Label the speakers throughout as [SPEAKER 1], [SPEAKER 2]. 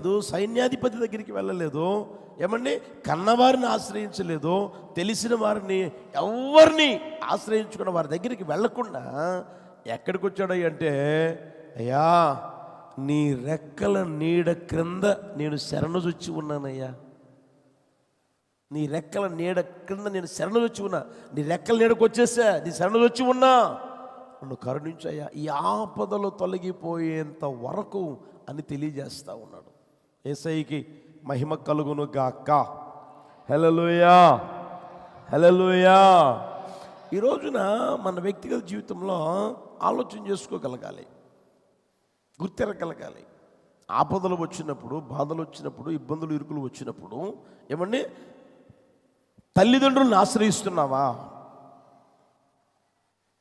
[SPEAKER 1] వెళ్ళలేదు, సైన్యాధిపతి దగ్గరికి వెళ్ళలేదు, ఏమండి కన్నవారిని ఆశ్రయించలేదు, తెలిసిన వారిని ఎవరిని ఆశ్రయించుకున్న వారి దగ్గరికి వెళ్ళకుండా ఎక్కడికి వచ్చాడు అంటే, అయ్యా నీ రెక్కల నీడ క్రింద నేను శరణుజొచ్చి ఉన్నానయ్యా, నీ రెక్కల నీడ క్రింద నేను శరణుజొచ్చి ఉన్నా, నీ రెక్కల నీడకు వచ్చేసా, నీ శరణుజొచ్చి ఉన్నా, నన్ను కరుణించయ్యా, ఈ ఆపదలు తొలగిపోయేంత వరకు అని తెలియజేస్తా ఉన్నాడు. యేసయ్యకి మహిమ కలుగును గాక. హల్లెలూయా, హల్లెలూయా. ఈ రోజున మన వ్యక్తిగత జీవితంలో ఆలోచన చేసుకోగలగాలి, గుర్తెరగలగాలి. ఆపదలు వచ్చినప్పుడు, బాధలు వచ్చినప్పుడు, ఇబ్బందులు ఇరుకులు వచ్చినప్పుడు ఏమండి తల్లిదండ్రులను ఆశ్రయిస్తున్నావా?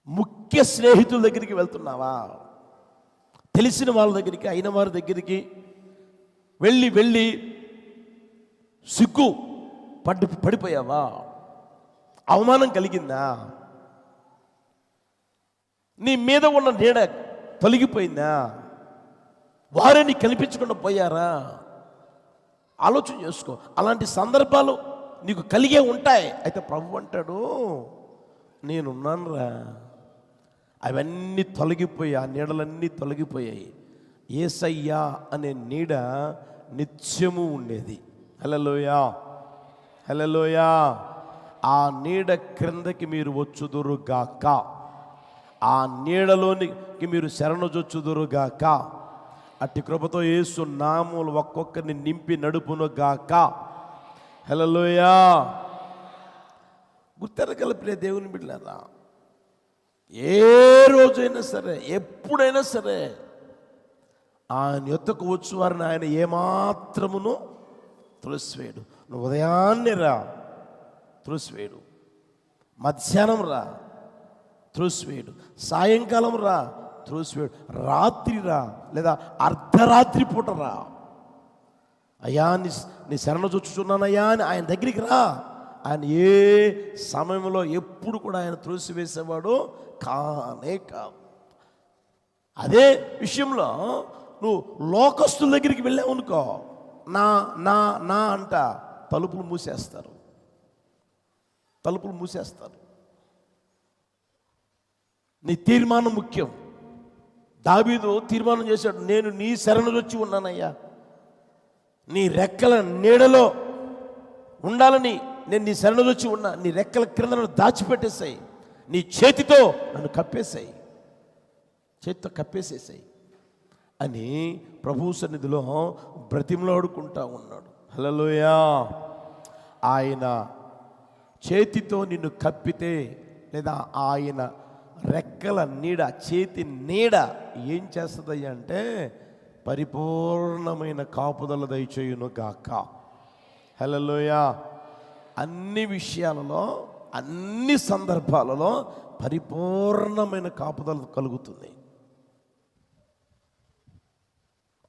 [SPEAKER 1] ముఖ్య స్నేహితుల దగ్గరికి వెళ్తున్నావా? తెలిసిన వాళ్ళ దగ్గరికి, అయిన వారి దగ్గరికి వెళ్ళి సిగ్గు పడిపోయావా? అవమానం కలిగిందా? నీ మీద ఉన్న నీడ తొలగిపోయిందా? వారే నీకు కనిపించకుండా పోయారా? ఆలోచన చేసుకో. అలాంటి సందర్భాలు నీకు కలిగే ఉంటాయి. అయితే ప్రభు అంటాడు, నేనున్నానురా, అవన్నీ తొలగిపోయాయి, ఆ నీడలన్నీ తొలగిపోయాయి. యేసయ్యా అనే నీడ నిత్యము ఉండేది. హల్లెలూయా, హల్లెలూయా. ఆ నీడ క్రిందకి మీరు వచ్చుదురుగాక, ఆ నీడలోనికి మీరు శరణుజొచ్చుదురుగాక. అట్టి కృపతో యేసు నామములు ఒక్కొక్కరిని నింపి నడుపునుగాక. హల్లెలూయా. గుర్తెరగలిపిన దేవుని బిడ్డలారా, ఏ రోజైనా సరే, ఎప్పుడైనా సరే ఆయన యొద్దకు వచ్చు వారిని ఆయన ఏమాత్రమును త్రోసివేయడు. నువ్వు ఉదయాన్నే రా, త్రోసివేయడు. మధ్యాహ్నం రా, త్రోసివేయడు. సాయంకాలం రా, త్రోసివేయడు. రాత్రి రా, లేదా అర్ధరాత్రి పూట రా, అయ్యా నీ శరణ చూచుచున్నానయ్యా అని ఆయన దగ్గరికి రా. ఆయన ఏ సమయంలో ఎప్పుడు కూడా ఆయన త్రోసివేసేవాడు కానే కాదు. అదే విషయంలో నువ్వు లోకస్తుల దగ్గరికి వెళ్ళావు అనుకో, నా నా నా అంట తలుపులు మూసేస్తారు, తలుపులు మూసేస్తారు. నీ తీర్మానం ముఖ్యం. దావీదు తీర్మానం చేశాడు, నేను నీ శరణుజొచ్చి ఉన్నానయ్యా, నీ రెక్కల నీడలో ఉండాలని నేను నీ శరణుజొచ్చి ఉన్నా, నీ రెక్కల క్రింద నన్ను దాచిపెట్టేసాయి, నీ చేతితో నన్ను కప్పేసాయి, చేతితో కప్పేసేసాయి అని ప్రభు సన్నిధిలో బ్రతిమలాడుకుంటా ఉన్నాడు. హల్లెలూయా. ఆయన చేతితో నిన్ను కప్పితే, లేదా ఆయన రెక్కల నీడ, చేతి నీడ ఏం చేస్తుంది అంటే పరిపూర్ణమైన కాపుదల దయచేయును గాక. హల్లెలూయా. అన్ని విషయాలలో, అన్ని సందర్భాలలో పరిపూర్ణమైన కాపుదల కలుగుతుంది.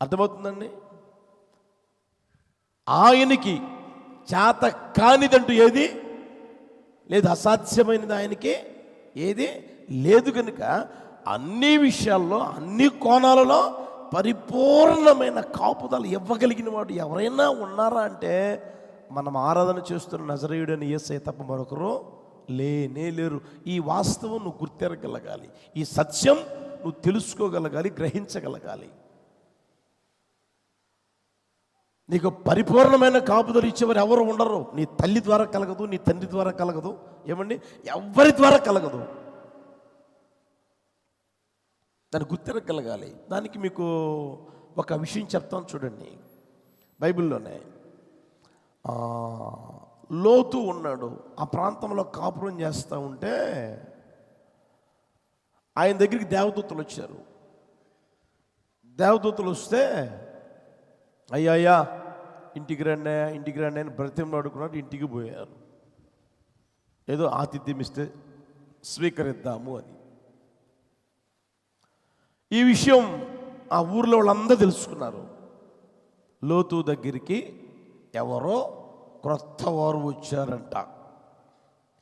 [SPEAKER 1] అర్థమవుతుందండి? ఆయనకి చేత కానిదంటూ ఏది లేదు, అసాధ్యమైనది ఆయనకి ఏది లేదు. కనుక అన్ని విషయాల్లో, అన్ని కోణాలలో పరిపూర్ణమైన కాపుదల ఇవ్వగలిగిన వాడు ఎవరైనా ఉన్నారా అంటే మనం ఆరాధన చేస్తున్న నజరేయుడని యేసయ్య తప్ప మరొకరు లేనే లేరు. ఈ వాస్తవం నువ్వు గుర్తెరగలగాలి, ఈ సత్యం నువ్వు తెలుసుకోగలగాలి, గ్రహించగలగాలి. నీకు పరిపూర్ణమైన కాపుదలు ఇచ్చేవారు ఎవరు ఉండరు. నీ తల్లి ద్వారా కలగదు, నీ తండ్రి ద్వారా కలగదు, ఏమండి ఎవరి ద్వారా కలగదు. దాన్ని గుర్తెరగలగాలి. దానికి మీకు ఒక విషయం చెప్తాను చూడండి. బైబిల్లోనే లోతు ఉన్నాడు, ఆ ప్రాంతంలో కాపురం చేస్తూ ఉంటే ఆయన దగ్గరికి దేవదూతలు వచ్చారు. దేవదూతలు వస్తే అయ్యా ఇంటికి రండి, ఇంటికి రండి అని బ్రతిమలాడుకున్నాడు. ఇంటికి పోయారు, ఏదో ఆతిథ్యం ఇస్తే స్వీకరిద్దాము అని. ఈ విషయం ఆ ఊర్లో వాళ్ళందరూ తెలుసుకున్నారు. లోతు దగ్గరికి ఎవరో క్రొత్త వారు వచ్చారంట,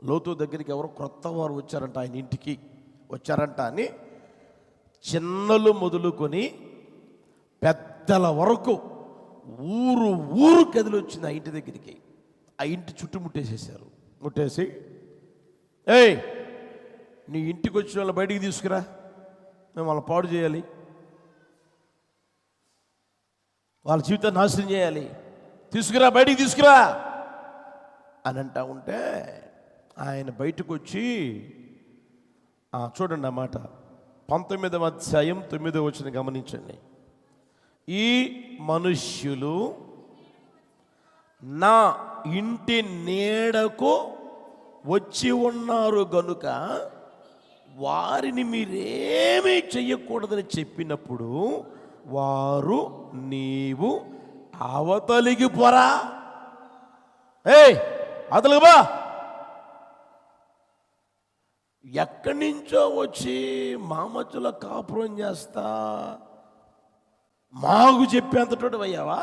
[SPEAKER 1] లోతు దగ్గరికి ఎవరో క్రొత్త వారు వచ్చారంట, ఆయన ఇంటికి వచ్చారంట అని చిన్నలు మొదలుకొని పెద్దల వరకు ఊరు ఊరు కదిలి వచ్చింది ఆ ఇంటి దగ్గరికి. ఆ ఇంటి చుట్టూ ముట్టేసేసారు. ముట్టేసి, ఏయ్ నీ ఇంటికి వచ్చిన వాళ్ళు బయటికి తీసుకురా, మేము వాళ్ళని పాడు చేయాలి, వాళ్ళ జీవితాన్ని నాశనం చేయాలి, తీసుకురా బయటికి తీసుకురా అని అంటా ఉంటే ఆయన బయటకు వచ్చి, చూడండి ఆ మాట 19వ అధ్యాయం 9వ వచనం గమనించండి. ఈ మనుష్యులు నా ఇంటి నీడకు వచ్చి ఉన్నారు గనుక వారిని మీరేమీ చెయ్యకూడదని చెప్పినప్పుడు వారు నీవు అవతలికి పోరా, ఏయ్ అవతలికి బా. ఎక్కడి నుంచో వచ్చి మా మధ్యలో కాపురం చేస్తా మాకు చెప్పేంతటోడు అయ్యావా?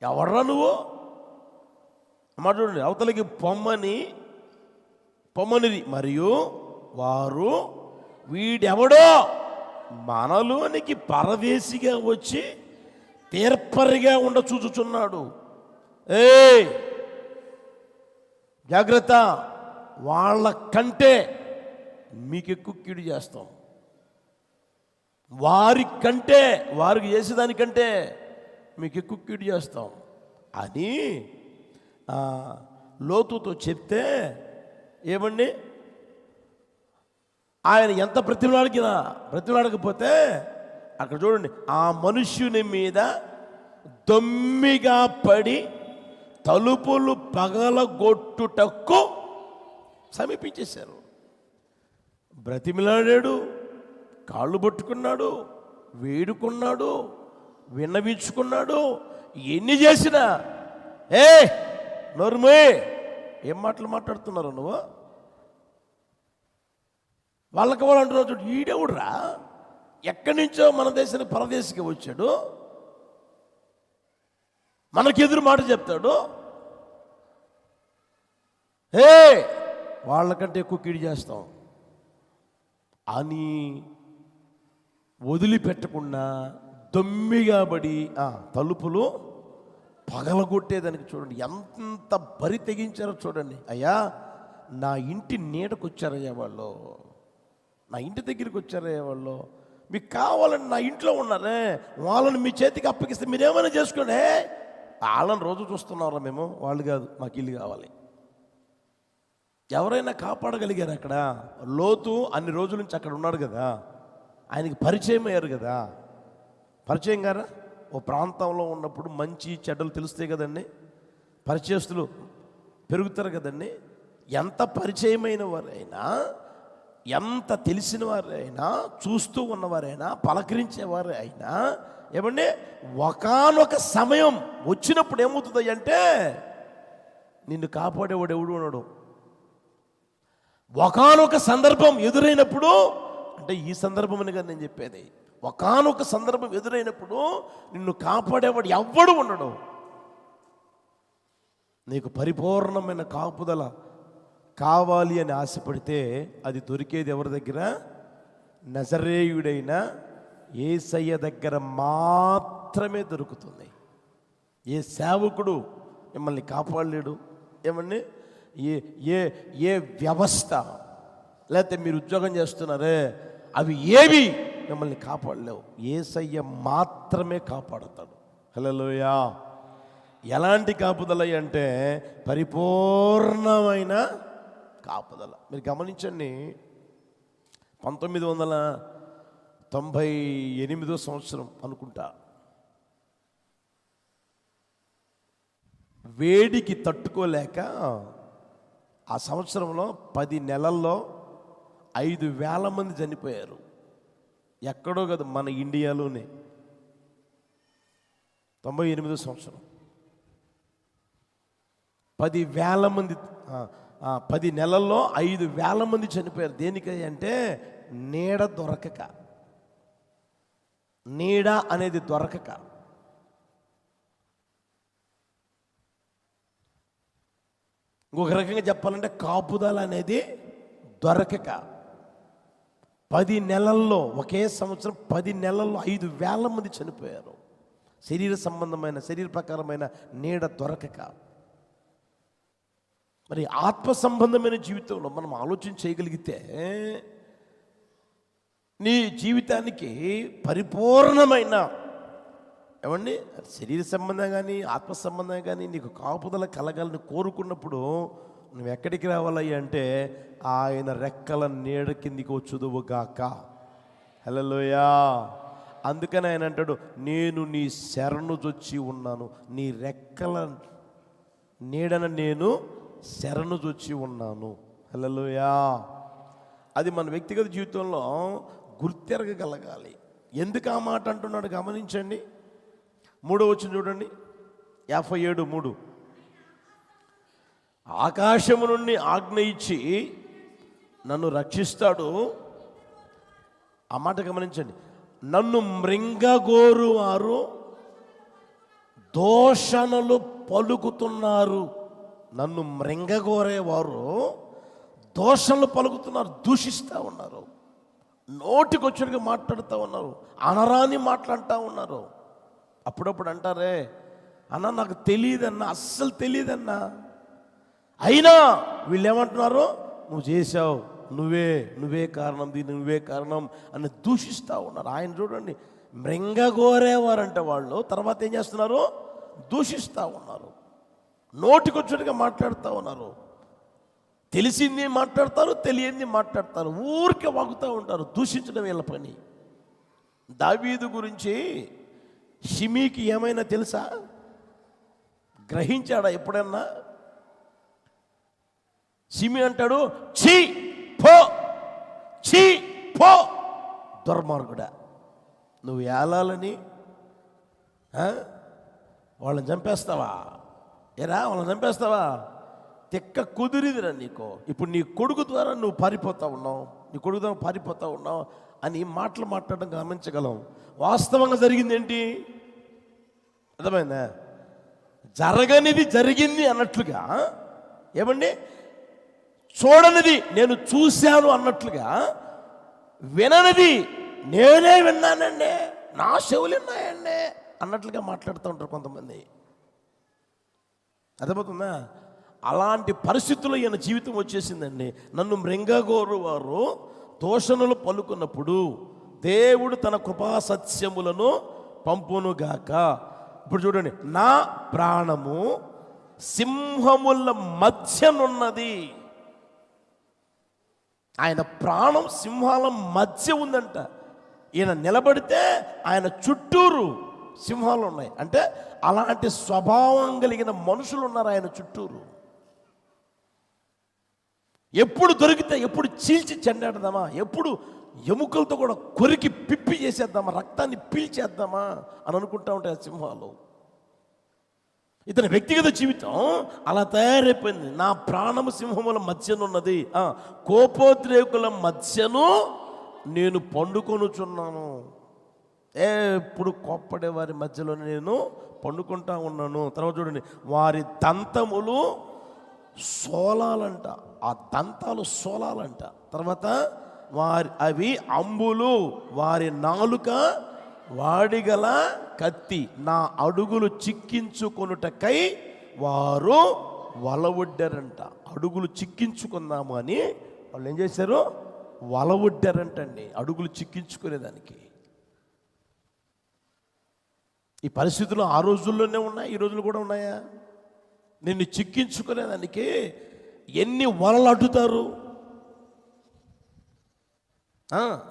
[SPEAKER 1] ఎవడ్రా నువ్వు? మాట చూడండి, అవతలికి పొమ్మనిది మరియు వారు వీడెవడో మనలోనికి పరదేశిగా వచ్చి తీర్పరిగా ఉండ చూచుచున్నాడు. ఏయ్ జాగ్రత్త, వాళ్ళ కంటే మీకు ఎక్కువ కీడు చేస్తాం, వారి కంటే వారికి చేసేదానికంటే మీకు ఎక్కువ కీడు చేస్తాం అని లోతుతో చెప్తే, ఏమండి ఆయన ఎంత ప్రతిలాడకపోతే అక్కడ చూడండి, ఆ మనుష్యుని మీద దొమ్మిగా పడి తలుపులు పగలగొట్టుటకు సమీపించేశారు. బ్రతిమిలాడాడు, కాళ్ళు పట్టుకున్నాడు, వేడుకున్నాడు, విన్నవించుకున్నాడు. ఎన్ని చేసినా నోర్మే ఏం మాటలు మాట్లాడుతున్నారు నువ్వు? వాళ్ళకి వాళ్ళు అంటున్నారు, చూడు ఈడెవుడురా, ఎక్కడి నుంచో మన దేశానికి పరదేశికి వచ్చాడు, మనకెదురు మాట చెప్తాడు, వాళ్ళకంటే ఎక్కువ కీడు చేస్తాం అని వదిలిపెట్టకుండా దొమ్మిగా పడి తలుపులు పగలగొట్టేదానికి చూడండి ఎంత బరి తెగించారో చూడండి. అయ్యా నా ఇంటి నీడకు వచ్చారయ్యా వాళ్ళు, నా ఇంటి దగ్గరికి వచ్చారయ్యా వాళ్ళు, మీకు కావాలని నా ఇంట్లో ఉన్నారే, వాళ్ళని మీ చేతికి అప్పగిస్తే మీరేమైనా చేసుకోండి. వాళ్ళని రోజు చూస్తున్నారా మేము? వాళ్ళు కాదు, మాకు ఇల్లు కావాలి. ఎవరైనా కాపాడగలిగారు? అక్కడ లోతు అన్ని రోజుల నుంచి అక్కడ ఉన్నాడు కదా, ఆయనకి పరిచయం అయ్యారు కదా. పరిచయం గారా? ఓ ప్రాంతంలో ఉన్నప్పుడు మంచి చెడ్డలు తెలుస్తాయి కదండి, పరిచయస్తులు పెరుగుతారు కదండి. ఎంత పరిచయమైన వారైనా, ఎంత తెలిసిన వారైనా, చూస్తూ ఉన్నవారైనా, పలకరించేవారు అయినా, ఏమండి ఒకానొక సమయం వచ్చినప్పుడు ఏమవుతుంది అంటే నిన్ను కాపాడేవాడు ఎవడు ఉన్నాడు. ఒకానొక సందర్భం ఎదురైనప్పుడు, అంటే ఈ సందర్భం అని కదా నేను చెప్పేది, ఒకానొక సందర్భం ఎదురైనప్పుడు నిన్ను కాపాడేవాడు ఎవ్వడు ఉండడు. నీకు పరిపూర్ణమైన కాపుదల కావాలి అని ఆశపడితే అది దొరికేది ఎవరి దగ్గర? నజరేయుడైన యేసయ్య దగ్గర మాత్రమే దొరుకుతుంది. ఏ సేవకుడు మిమ్మల్ని కాపాడలేడు. ఏమండి ఏ వ్యవస్థ, లేకపోతే మీరు ఉద్యోగం చేస్తున్నారే, అవి ఏవి మిమ్మల్ని కాపాడలేవు. యేసయ్య మాత్రమే కాపాడుతాడు. హల్లెలూయా. ఎలాంటి కాపుదల అంటే పరిపూర్ణమైన కాపుదల. మీరు గమనించండి, 1998 సంవత్సరం అనుకుంటా, వేడికి తట్టుకోలేక ఆ సంవత్సరంలో 10 నెలల్లో 5,000 మంది చనిపోయారు. ఎక్కడో కదా, మన ఇండియాలోనే. 98 సంవత్సరం 10,000 మంది, 10 నెలల్లో 5,000 మంది చనిపోయారు. దేనికి అంటే నీడ దొరకక, నీడ అనేది దొరకక. ఇంకొక రకంగా చెప్పాలంటే కాపుదల అనేది దొరకక 10 నెలల్లో, ఒకే సంవత్సరం 10 నెలల్లో 5,000 మంది చనిపోయారు. శరీర ప్రకారమైన నీడ దొరకక. మరి ఆత్మ సంబంధమైన జీవితంలో మనం ఆలోచన చేయగలిగితే నీ జీవితానికి పరిపూర్ణమైన ఏమండి శరీర సంబంధం కానీ ఆత్మ సంబంధం కానీ నీకు కాపుదల కలగాలని కోరుకున్నప్పుడు నువ్వు ఎక్కడికి రావాలయ్యా అంటే ఆయన రెక్కల నీడ కిందికి వచ్చుదువుగాక. హల్లెలూయా. అందుకని ఆయన అంటాడు, నేను నీ శరణు జొచ్చి ఉన్నాను, నీ రెక్కల నీడన నేను శరణు జొచ్చి ఉన్నాను. హల్లెలూయా. అది మన వ్యక్తిగత జీవితంలో గుర్తెరగగలగాలి. ఎందుకు ఆ మాట అంటున్నాడు గమనించండి. 3వ వచనం చూడండి, 57:3. ఆకాశము నుండి ఆజ్ఞ ఇచ్చి నన్ను రక్షిస్తాడు. ఆ మాట గమనించండి. నన్ను మృంగగోరు వారు దోషణలు పలుకుతున్నారు. నన్ను మృంగగోరేవారు దోషణలు పలుకుతున్నారు, దూషిస్తూ ఉన్నారు, నోటికొచ్చినట్టుగా మాట్లాడుతూ ఉన్నారు, అనరాని మాట్లాడుతూ ఉన్నారు. అప్పుడప్పుడు అంటారే, అన్న నాకు తెలియదన్నా, అస్సలు తెలియదన్నా. అయినా వీళ్ళు ఏమంటున్నారు, నువ్వు చేసావు, నువ్వే కారణం, దీన్ని నువ్వే కారణం అని దూషిస్తూ ఉన్నారు. ఆయన చూడండి, మృంగగోరేవారంటే వాళ్ళు తర్వాత ఏం చేస్తున్నారు, దూషిస్తూ ఉన్నారు, నోటికొచ్చినట్టుగా మాట్లాడుతూ ఉన్నారు. తెలిసింది మాట్లాడతారు, తెలియంది మాట్లాడతారు, ఊరికే వాగుతూ ఉంటారు. దూషించడం వీళ్ళ పని. దావీదు గురించి షిమీకి ఏమైనా తెలుసా? గ్రహించాడా ఎప్పుడన్నా? షిమి అంటాడు, ఛీ పో, ఛీ పో, దుర్మార్గుడా, నువ్వు ఏలాలని వాళ్ళని చంపేస్తావా? వాళ్ళని చంపేస్తావా? తెక్క కుదిరిదిరా నీకు. ఇప్పుడు నీ కొడుకు ద్వారా నువ్వు పారిపోతా ఉన్నావు, నీ కొడుకు ద్వారా పారిపోతా ఉన్నావు అని మాటలు మాట్లాడడం గమనించగలం. వాస్తవంగా జరిగింది ఏంటి? అర్థమైందా? జరగనిది జరిగింది అన్నట్లుగా, ఏమండి చూడనిది నేను చూశాను అన్నట్లుగా, విననిది నేనే విన్నానండి, నా చెవులు ఉన్నాయండి అన్నట్లుగా మాట్లాడుతూ ఉంటారు కొంతమంది. అర్థమవుతుందా? అలాంటి పరిస్థితుల్లో ఈయన జీవితం వచ్చేసిందండి. నన్ను మృంగగోరు వారు దోషణలు పలుకున్నప్పుడు దేవుడు తన కృపా సత్యములను పంపునుగాక. ఇప్పుడు చూడండి, నా ప్రాణము సింహముల మధ్యనున్నది. ఆయన ప్రాణం సింహాల మధ్య ఉందంట. ఈయన నిలబడితే ఆయన చుట్టూరు సింహాలు ఉన్నాయి. అంటే అలాంటి స్వభావం కలిగిన మనుషులు ఉన్నారు ఆయన చుట్టూరు. ఎప్పుడు దొరికితే ఎప్పుడు చీల్చి చెండాడదామా, ఎప్పుడు ఎముకలతో కూడా కొరికి పిప్పి చేసేద్దామా, రక్తాన్ని పీల్చేద్దామా అని అనుకుంటా ఉంటాయి ఆ సింహాలు. ఇతని వ్యక్తిగత జీవితం అలా తయారైపోయింది. నా ప్రాణము సింహముల మధ్యనున్నది, కోపోద్రేకుల మధ్యను నేను పండుకొనుచున్నాను. ఎప్పుడు కోప్పడే వారి మధ్యలోనే నేను పండుకుంటా ఉన్నాను. తర్వాత చూడండి, వారి దంతములు సోలాలంట, ఆ దంతాలు సోలాలంట. తర్వాత అవి అంబులు, వారి నాలుక వాడిగల కత్తి, నా అడుగులు చిక్కించుకొనుటకై వారు వలవొడ్డారంట. అడుగులు చిక్కించుకుందాము అని వాళ్ళు ఏం చేశారు, వలవొడ్డారంటండి, అడుగులు చిక్కించుకునేదానికి. ఈ పరిస్థితులు ఆ రోజుల్లోనే ఉన్నాయి, ఈ రోజులు కూడా ఉన్నాయా? నిన్ను చిక్కించుకునేదానికి ఎన్ని వలలు అడ్డుతారు?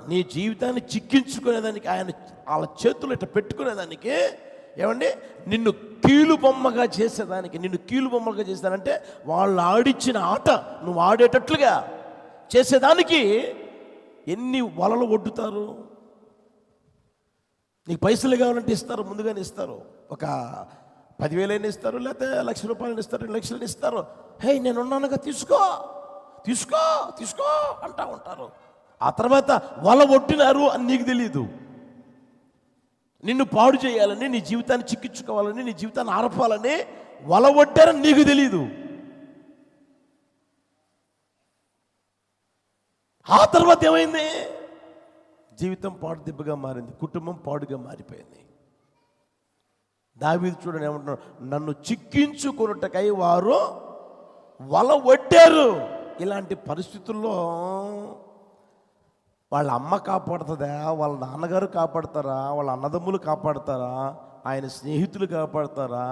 [SPEAKER 1] నీ జీవితాన్ని చిక్కించుకునేదానికి ఆయన వాళ్ళ చేతులు ఇట్లా పెట్టుకునేదానికి, ఏమండి నిన్ను కీలు బొమ్మగా చేసేదానికి, నిన్ను కీలు బొమ్మగా చేసేదానంటే వాళ్ళు ఆడిచ్చిన ఆట నువ్వు ఆడేటట్లుగా చేసేదానికి ఎన్ని వలలు ఒడ్డుతారు. నీకు పైసలు కావాలంటే ఇస్తారు, ముందుగానే ఇస్తారు. ఒక 10,000 ఇస్తారు, లేకపోతే ₹1,00,000 ఇస్తారు, 2,00,000 ఇస్తారు. హే నేనున్నానుగా, తీసుకో తీసుకో తీసుకో అంటా ఉంటారు. ఆ తర్వాత వల ఒట్టినారు అని నీకు తెలియదు. నిన్ను పాడు చేయాలని, నీ జీవితాన్ని చిక్కించుకోవాలని, నీ జీవితాన్ని ఆర్పాలని వల ఒట్టారని నీకు తెలియదు. ఆ తర్వాత ఏమైంది? జీవితం పాడు దిబ్బగా మారింది, కుటుంబం పాడుగా మారిపోయింది. దావీదు చూడండి ఏమంటున్నాడు, నన్ను చిక్కించుకొనుటకై వారు వల ఒడ్డారు. ఇలాంటి పరిస్థితుల్లో వాళ్ళ అమ్మ కాపాడుతుందా, వాళ్ళ నాన్నగారు కాపాడతారా, వాళ్ళ అన్నదమ్ములు కాపాడతారా, ఆయన స్నేహితులు కాపాడతారా,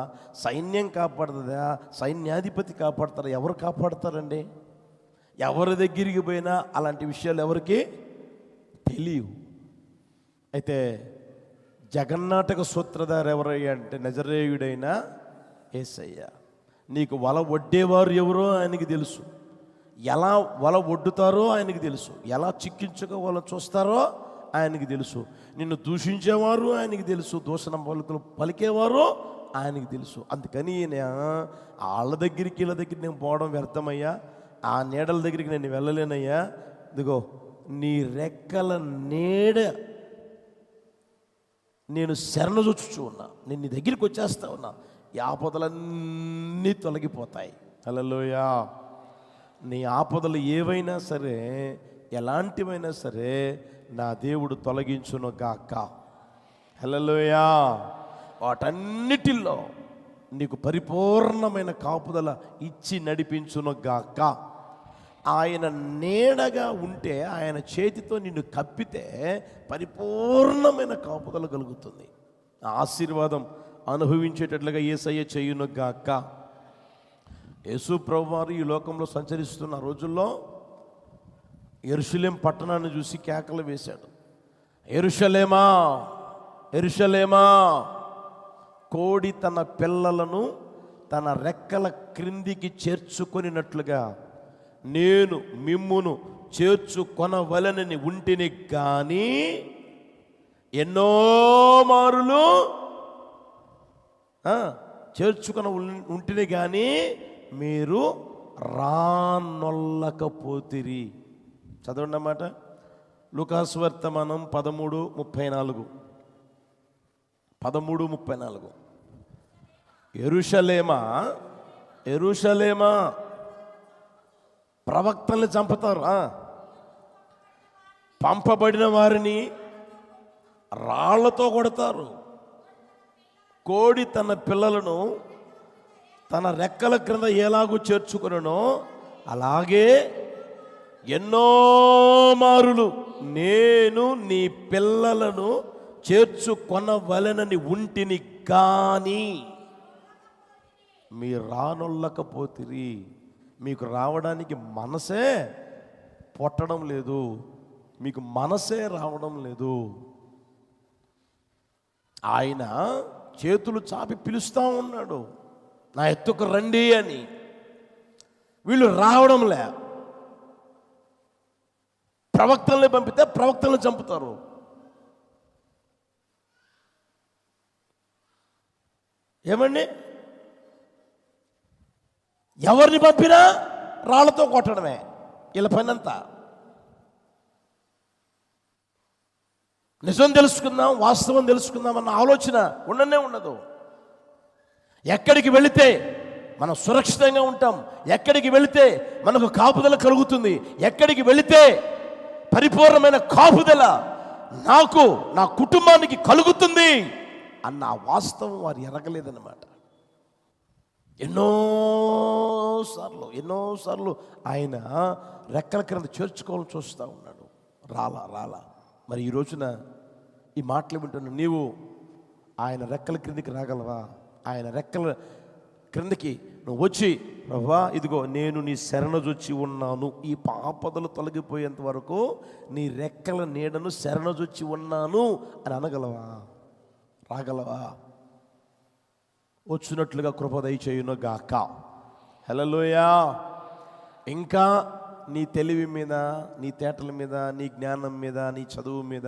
[SPEAKER 1] సైన్యం కాపాడుతుందా, సైన్యాధిపతి కాపాడతారా? ఎవరు కాపాడతారండి? ఎవరి దగ్గరికి పోయినా అలాంటి విషయాలు ఎవరికి తెలియవు. అయితే జగన్నాటక సూత్రధారి ఎవరయ్యా అంటే నజరేయుడైన యేసయ్య. నీకు వల ఒడ్డేవారు ఎవరో ఆయనకి తెలుసు, ఎలా వల ఒడ్డుతారో ఆయనకి తెలుసు, ఎలా చిక్కించుకోవాలో చూస్తారో ఆయనకి తెలుసు, నిన్ను దూషించేవారు ఆయనకి తెలుసు, దూషణ పలుకులు పలికేవారు ఆయనకి తెలుసు. అందుకని వాళ్ళ దగ్గరికి వీళ్ళ దగ్గరికి నేను పోవడం వ్యర్థమయ్యా, ఆ నీడల దగ్గరికి నేను వెళ్ళలేనయ్యా. ఇదిగో నీ రెక్కల నీడ నేను శరణు చూచుచూ ఉన్నా, నేను నీ దగ్గరికి వచ్చేస్తా ఉన్నా, ఈ ఆపదలన్నీ తొలగిపోతాయి. హల్లెలూయా. నీ ఆపదలు ఏవైనా సరే, ఎలాంటివైనా సరే నా దేవుడు తొలగించును గాక. హల్లెలూయా. వాటన్నిటిలో నీకు పరిపూర్ణమైన కాపుదల ఇచ్చి నడిపించును గాక. ఆయన నీడగా ఉంటే, ఆయన చేతితో నిన్ను కప్పితే పరిపూర్ణమైన కాపుదల కలుగుతుంది. ఆశీర్వాదం అనుభవించేటట్లుగా యేసయ్య చేయును గాక. యేసు ప్రభువారు ఈ లోకంలో సంచరిస్తున్న రోజుల్లో యెరూషలేం పట్టణాన్ని చూసి కేకలు వేశాడు, యెరూషలేమా యెరూషలేమా, కోడి తన పిల్లలను తన రెక్కల క్రిందికి చేర్చుకొనినట్లుగా నేను మిమ్మును చేర్చుకొనవలనని ఉంటిని కానీ ఎన్నో మారులు చేర్చుకొని ఉంటిని కానీ మీరు రానొల్లకపోతిరి. చదవండి అన్నమాట. లూకాసు వర్తమానం 13:34. 13:34. యెరూషలేమా యెరూషలేమా, ప్రవక్తల్ని చంపుతారు, పంపబడిన వారిని రాళ్లతో కొడతారు, కోడి తన పిల్లలను తన రెక్కల క్రింద ఎలాగూ చేర్చుకొనునో అలాగే ఎన్నో మారులు నేను నీ పిల్లలను చేర్చుకొనవలెనని ఉంటిని కానీ మీరు రానొల్లకపోతిరి. మీకు రావడానికి మనసే పొట్టడం లేదు, మీకు మనసే రావడం లేదు. ఆయన చేతులు చాపి పిలుస్తూ ఉన్నాడు, నా ఎత్తుకు రండి అని. వీళ్ళు రావడంలే. ప్రవక్తల్ని పంపితే ప్రవక్తలను చంపుతారు. ఏమండి, ఎవరిని పంపినా రాళ్లతో కొట్టడమే వీళ్ళ పని అంతా. నిజం తెలుసుకుందాం, వాస్తవం తెలుసుకుందాం అన్న ఆలోచన ఉండనే ఉండదు. ఎక్కడికి వెళితే మనం సురక్షితంగా ఉంటాం, ఎక్కడికి వెళితే మనకు కాపుదల కలుగుతుంది, ఎక్కడికి వెళితే పరిపూర్ణమైన కాపుదల నాకు నా కుటుంబానికి కలుగుతుంది అన్న వాస్తవం వారు ఎరగలేదన్నమాట. ఎన్నోసార్లు ఆయన రెక్కల క్రింద చేర్చుకోవాలని చూస్తూ ఉన్నాడు, రాలా. మరి ఈ రోజున ఈ మాటలు వింటున్నా నీవు ఆయన రెక్కల క్రిందికి రాగలవా? ఆయన రెక్కల క్రిందికి నువ్వు వచ్చి, ప్రభువా ఇదిగో నేను నీ శరణజొచ్చి ఉన్నాను, ఈ ఆపదలు తొలగిపోయేంత వరకు నీ రెక్కల నీడను శరణజొచ్చి ఉన్నాను అని అనగలవా? రాగలవా? వచ్చినట్లుగా కృప దయచేయును గాక. హల్లెలూయా. ఇంకా నీ తెలివి మీద, నీ తేటల మీద, నీ జ్ఞానం మీద, నీ చదువు మీద,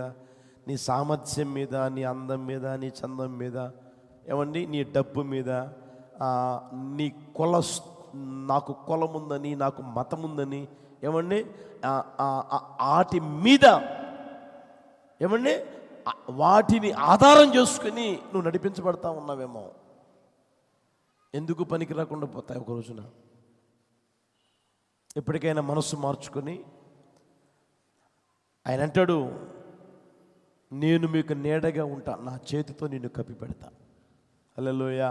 [SPEAKER 1] నీ సామర్థ్యం మీద, నీ అందం మీద, నీ చందం మీద, ఏమండి నీ డబ్బు మీద, నీ నాకు కులం ఉందని, నాకు మతం ఉందని, ఏమండి వాటి మీద, ఏమండి వాటిని ఆధారం చేసుకుని నువ్వు నడిపించబడతా ఉన్నావేమో. ఎందుకు పనికి రాకుండా పోతాయి ఒక రోజున. ఎప్పటికైనా మనస్సు మార్చుకొని ఆయన అంటాడు, నేను మీకు నీడగా ఉంటా, నా చేతితో నిన్ను కప్పి పెడతా. హల్లెలూయా.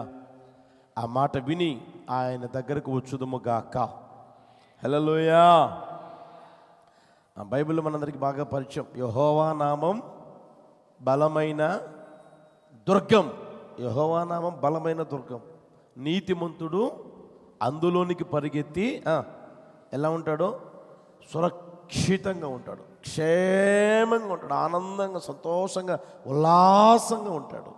[SPEAKER 1] ఆ మాట విని ఆయన దగ్గరకు వచ్చుదుము గాక. హల్లెలూయా. ఆ బైబిల్ మనందరికీ బాగా పరిచయం. యెహోవా నామం బలమైన దుర్గం. యెహోవా నామం బలమైన దుర్గం. నీతిమంతుడు అందులోనికి పరిగెత్తి ఎలా ఉంటాడో సురక్షితంగా ఉంటాడు, క్షేమంగా ఉంటాడు, ఆనందంగా, సంతోషంగా, ఉల్లాసంగా ఉంటాడు,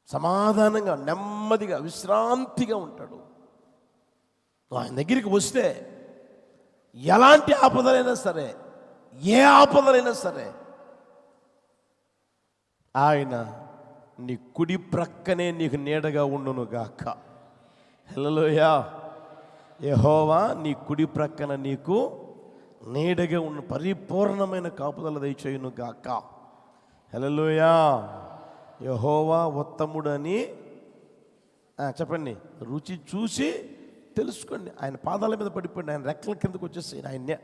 [SPEAKER 1] సమాధానంగా, నెమ్మదిగా, విశ్రాంతిగా ఉంటాడు. ఆయన దగ్గరికి వస్తే ఎలాంటి ఆపదలైనా సరే, ఏ ఆపదలైనా సరే ఆయన నీ కుడి ప్రక్కనే నీకు నీడగా ఉండును గాక. హల్లెలూయా. యెహోవా నీ కుడి ప్రక్కన నీకు నీడగా ఉన్న పరిపూర్ణమైన కాపుదల దయచేయును గాక. హల్లెలూయా. యెహోవా ఉత్తముడని చెప్పండి, రుచి చూసి తెలుసుకోండి. ఆయన పాదాల మీద పడిపోండి, ఆయన రెక్కల కిందకు వచ్చేసి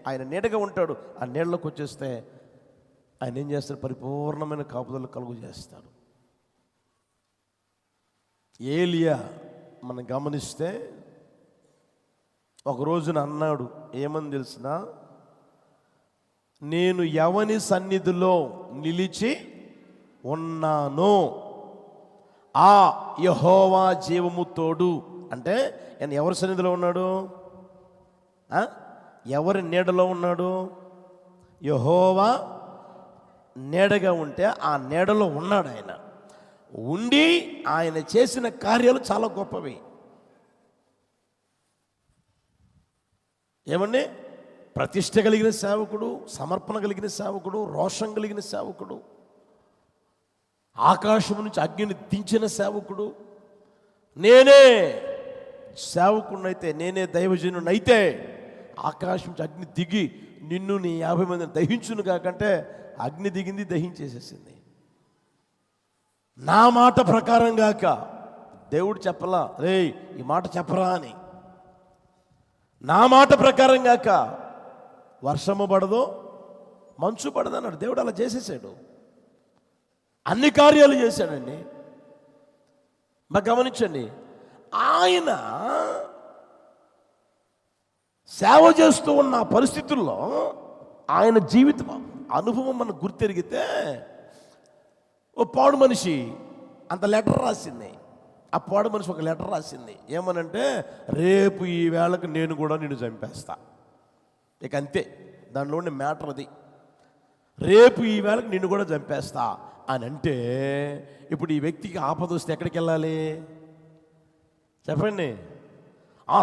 [SPEAKER 1] ఆయన నీడగా ఉంటాడు. ఆ నీడలోకి వచ్చేస్తే ఆయన ఏం చేస్తాడు? పరిపూర్ణమైన కాపుదలు కలుగు చేస్తాడు. ఏలియా మనం గమనిస్తే ఒక రోజున అన్నాడు, ఏమని తెలిసిన, నేను ఎవని సన్నిధిలో నిలిచి ఉన్నాను ఆ యెహోవా జీవము తోడు. అంటే ఆయన ఎవరి సన్నిధిలో ఉన్నాడు? ఎవరి నీడలో ఉన్నాడు? యెహోవా నీడగా ఉంటే ఆ నీడలో ఉన్నాడు. ఆయన ఉండి ఆయన చేసిన కార్యాలు చాలా గొప్పవి. ఏమండి? ప్రతిష్ట కలిగిన సేవకుడు, సమర్పణ కలిగిన సేవకుడు, రోషం కలిగిన సేవకుడు, ఆకాశం నుంచి అగ్నిని దించిన సేవకుడు. నేనే సేవకుడినైతే, నేనే దైవజనునైతే ఆకాశం నుంచి అగ్ని దిగి నిన్ను నీ 50 మందిని దహించును కాకంటే అగ్ని దిగింది, దహించేసేసింది. నా మాట ప్రకారం గాక. దేవుడు చెప్పలా, రే ఈ మాట చెప్పరా అని. నా మాట ప్రకారం గాక వర్షము పడదు, మంచు పడదు అన్నాడు. దేవుడు అలా చేసేసాడు, అన్ని కార్యాలు చేశాడండి. మరి గమనించండి, ఆయన సేవ చేస్తూ ఉన్న పరిస్థితుల్లో ఆయన జీవితం అనుభవం మనకు గుర్తెరిగితే, ఓ పాడు మనిషి అంత లెటర్ రాసింది. ఆ పాడు మనిషి ఒక లెటర్ రాసింది, ఏమనంటే, రేపు ఈ వేళకు నేను కూడా నిన్ను చంపేస్తా. ఇక అంతే, దానిలోని మ్యాటర్ అది. రేపు ఈ వేళకు నిన్ను కూడా చంపేస్తా అని అంటే, ఇప్పుడు ఈ వ్యక్తికి ఆపద వస్తే ఎక్కడికి వెళ్ళాలి చెప్పండి?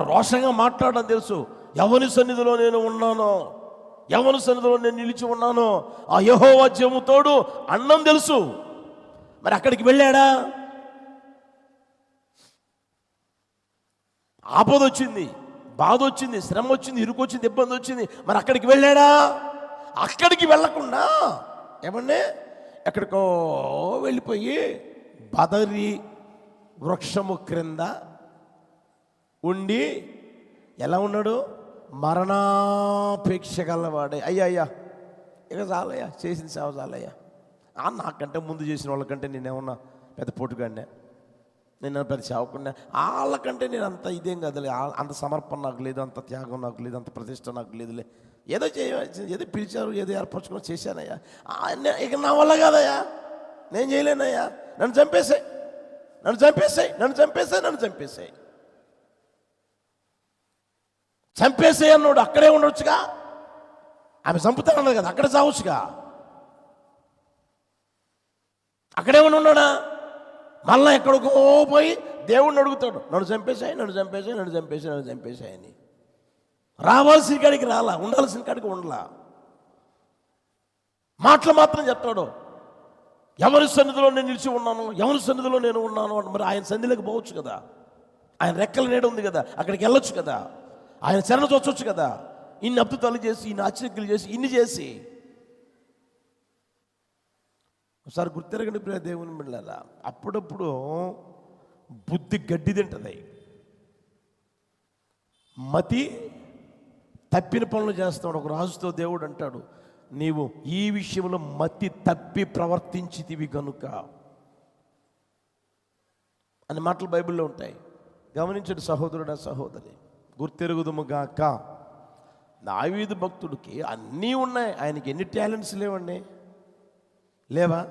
[SPEAKER 1] రోషంగా మాట్లాడడం తెలుసు. ఎవరి సన్నిధిలో నేను ఉన్నానో, ఎవరి సన్నిధిలో నేను నిలిచి ఉన్నానో ఆ యెహోవా జీవము తోడు అన్నం తెలుసు. మరి అక్కడికి వెళ్ళాడా? ఆపద వచ్చింది, బాధ వచ్చింది, శ్రమ వచ్చింది, ఇరుకు వచ్చింది, ఇబ్బంది వచ్చింది. మరి అక్కడికి వెళ్ళాడా? అక్కడికి వెళ్ళకుండా ఏమండి ఎక్కడికో వెళ్ళిపోయి బదరి వృక్షము క్రింద ఉండి ఎలా ఉన్నాడు? మరణాపేక్ష గలవాడే. అయ్యా ఇక చాలయ్యా, చేసిన సేవ చాలయ్యా. నాకంటే ముందు చేసిన వాళ్ళకంటే నేనేమన్నా పెద్ద పోటుగాడినే, నేను పెద్ద సేవకుండా, వాళ్ళకంటే నేను అంత ఇదేం కదలే, అంత సమర్పణ నాకు లేదు, అంత త్యాగం నాకు లేదు, అంత ప్రతిష్ట నాకు లేదులే. ఏదో ఏదో పిలిచారు, ఏదో ఏర్పరచుకుని చేశానయ్యా. ఇక నా వల్ల కాదయ్యా, నేను చేయలేనయ్యా, నన్ను చంపేసాయి, నన్ను చంపేసాయి, నన్ను చంపేసాయి, నన్ను చంపేసాయి. చంపేసే అన్నాడు, అక్కడే ఉండొచ్చుగా. ఆమె చంపుతానన్నది కదా, అక్కడే చావచ్చుగా. అక్కడే ఉన్నాడా? మళ్ళా ఎక్కడికో పోయి దేవుడిని అడుగుతాడు, నన్ను చంపేశాయి, నన్ను చంపేశాయి, నన్ను చంపేసాయి, నన్ను చంపేశాయి అని. రావాల్సిన కాడికి రాలా, ఉండాల్సిన కాడికి ఉండలా. మాటలు మాత్రం చెప్తాడు. ఎవరి సన్నిధిలో నేను నిలిచి ఉన్నాను, ఎవరి సన్నిధిలో నేను ఉన్నాను అంటే, మరి ఆయన సన్నిధిలోకి పోవచ్చు కదా, ఆయన రెక్కల నీడ ఉంది కదా, అక్కడికి వెళ్ళొచ్చు కదా, ఆయన శరణ చూచవచ్చు కదా. ఇన్ని అద్భుతాలు చేసి, ఇన్ని ఆశ్చర్యలు చేసి, ఇన్ని చేసి. ఒకసారి గుర్తెరగండి ప్రియ దేవుని బిడ్డలారా, అప్పుడప్పుడు బుద్ధి గడ్డి తింటుంది, మతి తప్పిన పనులు చేస్తాడు. ఒక రాజుతో దేవుడు అంటాడు, నీవు ఈ విషయంలో మతి తప్పి ప్రవర్తించితివి కనుక అనే మాటలు బైబిల్లో ఉంటాయి. గమనించండి సహోదరుడా సహోదరి, గుర్తెరుగుదుము గాక. దావీదు భక్తుడికి అన్నీ ఉన్నాయి, ఆయనకి ఎన్ని టాలెంట్స్ లేవండి? లేవా?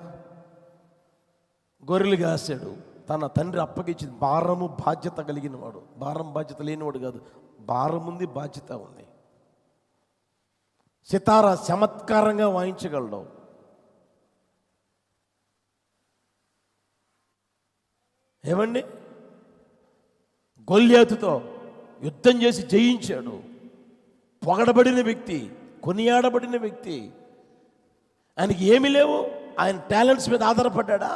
[SPEAKER 1] గొర్రెలు కాసాడు, తన తండ్రి అప్పగించింది. భారము బాధ్యత కలిగిన వాడు, భారం బాధ్యత లేనివాడు కాదు. భారం ఉంది, బాధ్యత ఉంది. సితారా చమత్కారంగా వాయించగలడు. ఏమండి, గొల్యాతుతో యుద్ధం చేసి జయించాడు. పొగడబడిన వ్యక్తి, కొనియాడబడిన వ్యక్తి. ఆయనకి ఏమీ లేవు, ఆయన టాలెంట్స్ మీద ఆధారపడ్డా?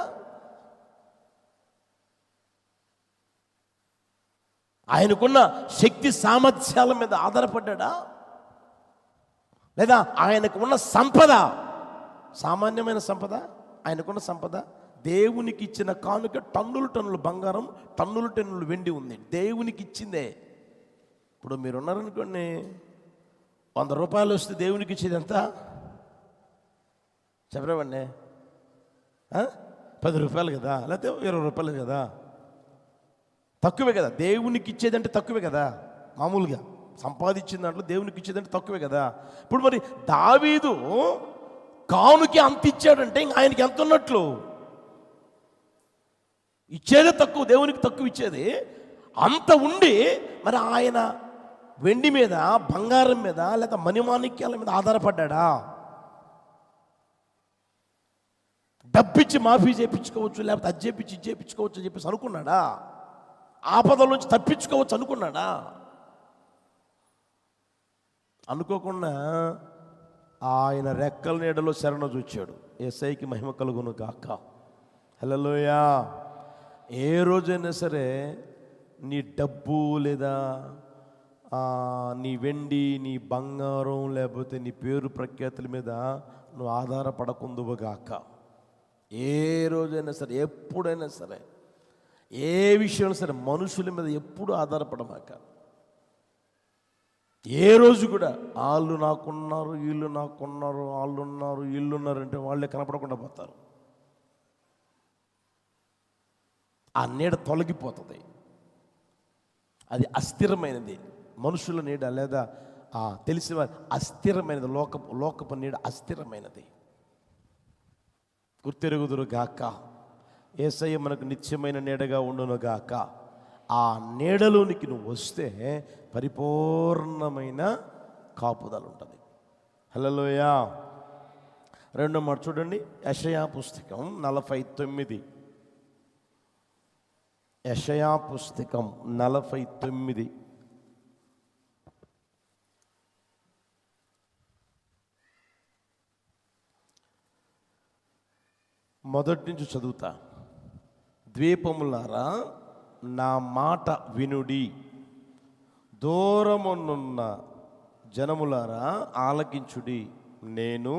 [SPEAKER 1] ఆయనకున్న శక్తి సామర్థ్యాల మీద ఆధారపడ్డా? లేదా ఆయనకు ఉన్న సంపద సామాన్యమైన సంపద? ఆయనకున్న సంపద దేవునికి ఇచ్చిన కానుక టన్నులు టన్నులు బంగారం, టన్నులు టన్నులు వెండి ఉంది, దేవునికి ఇచ్చిందే. ఇప్పుడు మీరు ఉన్నారనుకోండి, 100 రూపాయలు వస్తే దేవునికి ఇచ్చేది ఎంత చెప్పలేమండి? 10 రూపాయలు కదా, లేకపోతే 20 రూపాయలు కదా, తక్కువే కదా. దేవునికి ఇచ్చేదంటే తక్కువే కదా. మామూలుగా సంపాదించిన దాంట్లో దేవునికి ఇచ్చేదంటే తక్కువే కదా. ఇప్పుడు మరి దావీదు కానుకి అంత ఇచ్చాడంటే ఇంక ఆయనకి ఎంత ఉన్నట్లు? ఇచ్చేదే తక్కువ, దేవునికి తక్కువ ఇచ్చేది అంత ఉండి, మరి ఆయన వెండి మీద, బంగారం మీద, లేదా మణిమాణిక్యాల మీద ఆధారపడ్డా? డబ్బిచ్చి మాఫీ చేయించుకోవచ్చు, లేకపోతే అది చేయించి ఇది చేయించుకోవచ్చు అని చెప్పేసి అనుకున్నాడా? ఆపదల నుంచి తప్పించుకోవచ్చు అనుకున్నాడా? అనుకోకుండా ఆయన రెక్కల నీడలో శరణ చూచాడు. యేసయ్యకి మహిమ కలుగును గాక. హల్లెలూయా. ఏ రోజైనా సరే నీ డబ్బు, లేదా నీ వెండి, నీ బంగారం, లేకపోతే నీ పేరు ప్రఖ్యాతుల మీద నువ్వు ఆధారపడకుందువుగాక. ఏ రోజైనా సరే, ఎప్పుడైనా సరే, ఏ విషయంలో సరే మనుషుల మీద ఎప్పుడు ఆధారపడమాక. ఏ రోజు కూడా వాళ్ళు నాకున్నారు, వీళ్ళు నాకున్నారు, వాళ్ళు ఉన్నారు, వీళ్ళు ఉన్నారంటే వాళ్ళే కనపడకుండా పోతారు. ఆ నీడ తొలగిపోతుంది. అది అస్థిరమైనది. మనుషుల నీడ, లేదా తెలిసిన అస్థిరమైనది. లోకపు నీడ అస్థిరమైనది. గుర్తెరుగుదురు గాక. యేసయ్య మనకు నిత్యమైన నీడగా ఉండును గాక. ఆ నీడలోనికి నువ్వు వస్తే పరిపూర్ణమైన కాపుదల ఉంటుంది. హల్లెలూయా. రెండో మాట చూడండి, యెషయా పుస్తకం 49. యెషయా పుస్తకం 49. మొదటి నుంచి చదువుతా. ద్వీపములారా నా మాట వినుడి, దూరమునున్న జనములారా ఆలకించుడి. నేను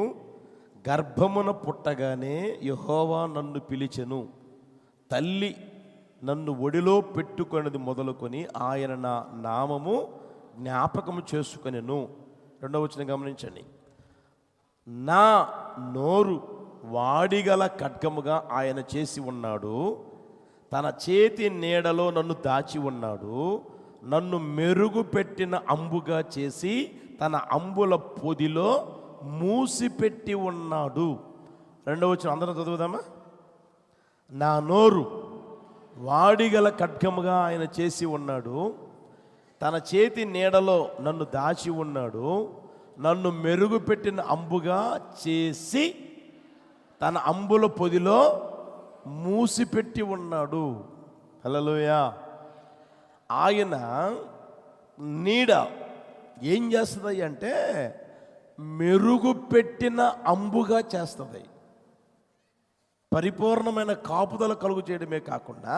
[SPEAKER 1] గర్భమున పుట్టగానే యెహోవా నన్ను పిలిచెను, తల్లి నన్ను ఒడిలో పెట్టుకొనిది మొదలుకొని ఆయన నా నామము జ్ఞాపకము చేసుకొనెను. రెండవ వచనం గమనించండి. నా నోరు వాడిగల ఖడ్గముగా ఆయన చేసి ఉన్నాడు, తన చేతి నీడలో నన్ను దాచి ఉన్నాడు, నన్ను మెరుగుపెట్టిన అంబుగా చేసి తన అంబుల పొదిలో మూసిపెట్టి ఉన్నాడు. రెండవ వచనం అందరం చదువుదామా? నా నోరు వాడిగల ఖడ్గముగా ఆయన చేసి ఉన్నాడు, తన చేతి నీడలో నన్ను దాచి ఉన్నాడు, నన్ను మెరుగుపెట్టిన అంబుగా చేసి తన అంబుల పొదిలో మూసిపెట్టి ఉన్నాడు. హల్లెలూయా. ఆయన నీడ ఏం చేస్తుంది అంటే మెరుగుపెట్టిన అంబుగా చేస్తుంది. పరిపూర్ణమైన కాపుదల కలుగు చేయడమే కాకుండా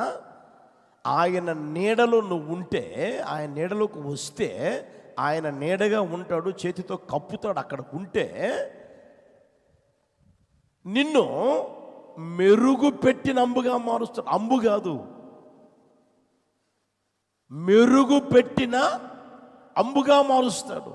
[SPEAKER 1] ఆయన నీడలో నువ్వు ఉంటే, ఆయన నీడలోకి వస్తే ఆయన నీడగా ఉంటాడు, చేతితో కప్పుతాడు. అక్కడ ఉంటే నిన్ను మెరుగుపెట్టిన అంబుగా మారుస్తాడు. అంబు కాదు, మెరుగుపెట్టిన అంబుగా మారుస్తాడు.